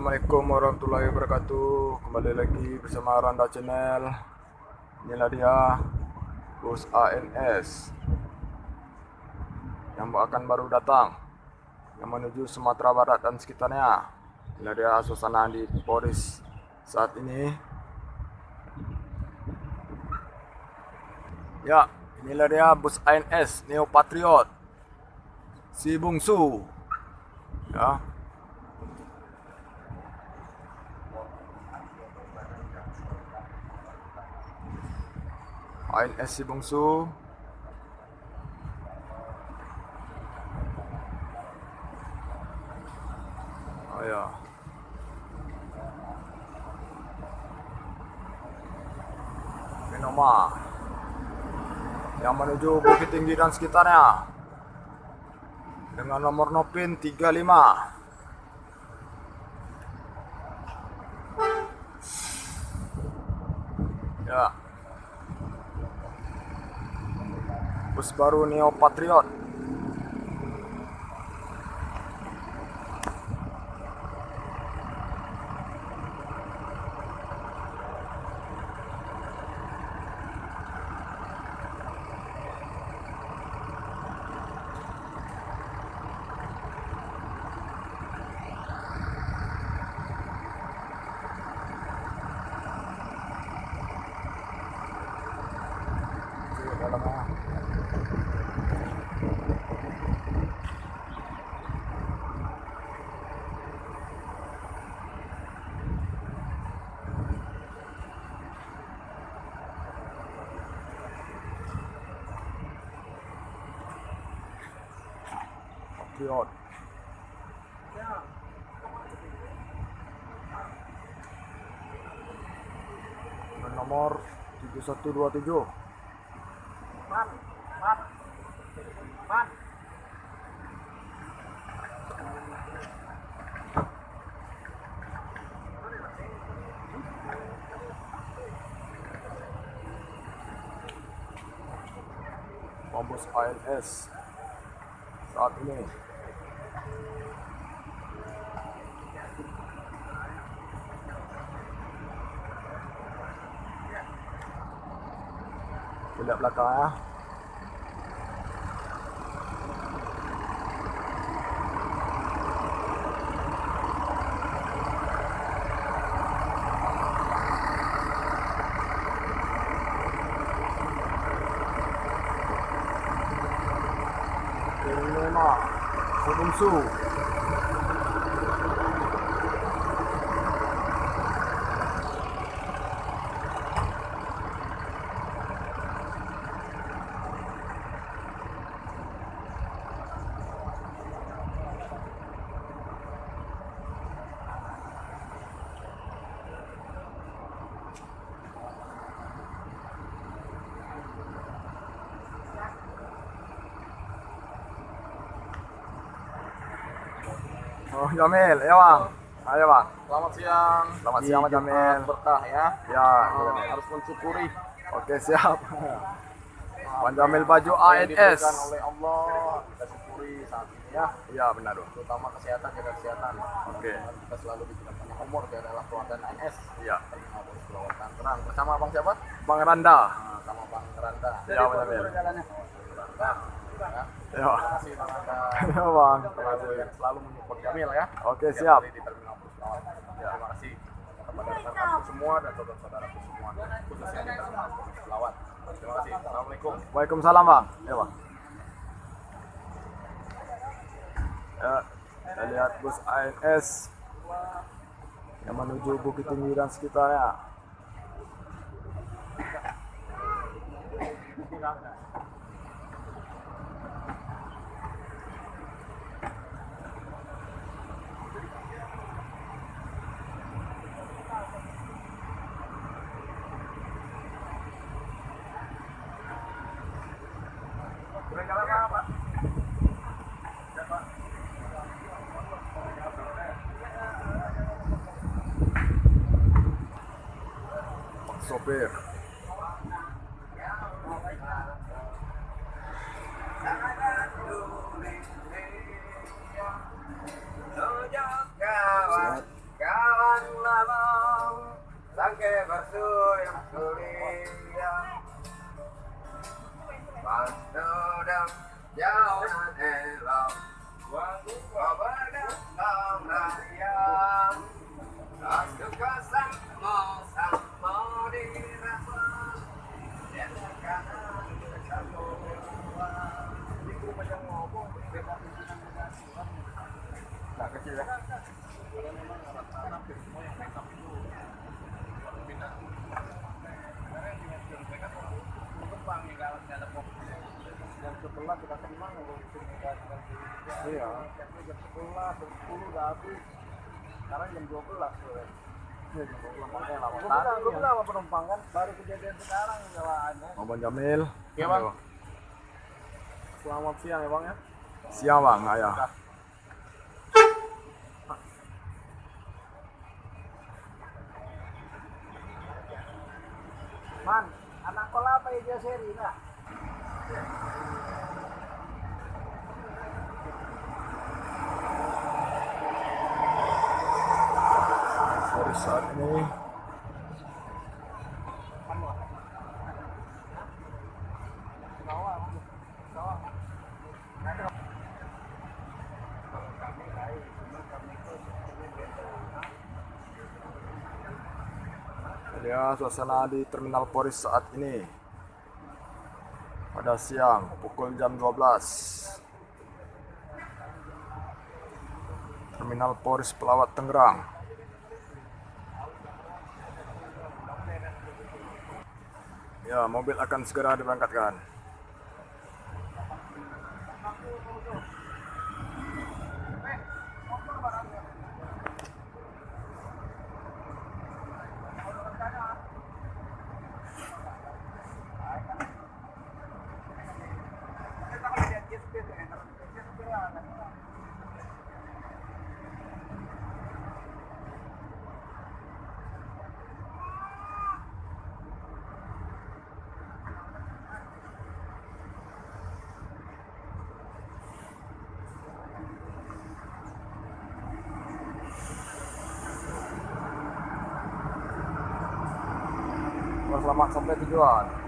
Assalamualaikum warahmatullahi wabarakatuh. Kembali lagi bersama Randa Channel. Inilah dia bus ANS yang akan baru datang yang menuju Sumatera Barat dan sekitarnya. Inilah dia suasana di Polres saat ini. Ya, inilah dia bus ANS Neo Patriot si bungsu. Ya. ANS si bungsu. Oh ya. Minoma yang menuju Bukit Tinggi dan sekitarnya dengan nomor Nopin 35. Ya. Bus baru Neo Patriot. Dalamnya. Patriot. Dengan nomor 7127. Bus ANS saat ini. Lihat belakangnya. Minoma si bungsu. Oh, Jamil, ya bang. Ayo bang. Selamat siang. Selamat siang Mas Jamil. Berkah ya. Ya, Harus mensyukuri oke siap. Bang Jamil baju apa yang ANS. diberikan oleh Allah. Kita syukuri saat ini ya. Ya benar. Terutama kesehatan, jaga kesehatan. Oke. Kita selalu diberikan panjang umur dari Allah Tuhan dan ANS. Ya. Terima kasih Selawatan terang. Bersama Bang siapa? Bang Randa. Nah, sama Bang Randa. Ya Bang Jamil. Randa. Ya. Ya. Terima kasih Bang Randa. Ya bang. Selalu menyupport Jamil ya. Oke Setiap siap. kali di Terminal Bus Selawat. Terima kasih kepada rekan-rekanku semua dan saudara-saudaraku semua, khususnya di Terminal Bus Selawat. Terima kasih. Assalamualaikum. Waalaikumsalam bang. Ya bang. Ya, kita lihat bus ANS yang menuju Bukit Tinggi dan sekitarnya. Sopir. yang jauh dan elok, kau berdatang raya, tak suka sama dirasa, dan kanan Nggak kecil ya. Jam 11 kita tenang, Iya. jam 11, jam 10 udah habis. Sekarang jam 12 sore. Iya, Makanya lama. Tadi Gue ya. bilang sama penumpang kan, baru kejadian sekarang nyawaannya. Bang Jamil. Iya, Bang. Ayo. Selamat siang ya Bang ya. Siang Bang, ayo. Man, anak sekolah apa ya dia seri nah? Baru saat ini ya suasana di Terminal Poris saat ini pada siang pukul jam 12. Terminal Poris Pelawat Tangerang. Ya, mobil akan segera diberangkatkan. Selamat sampai tujuan.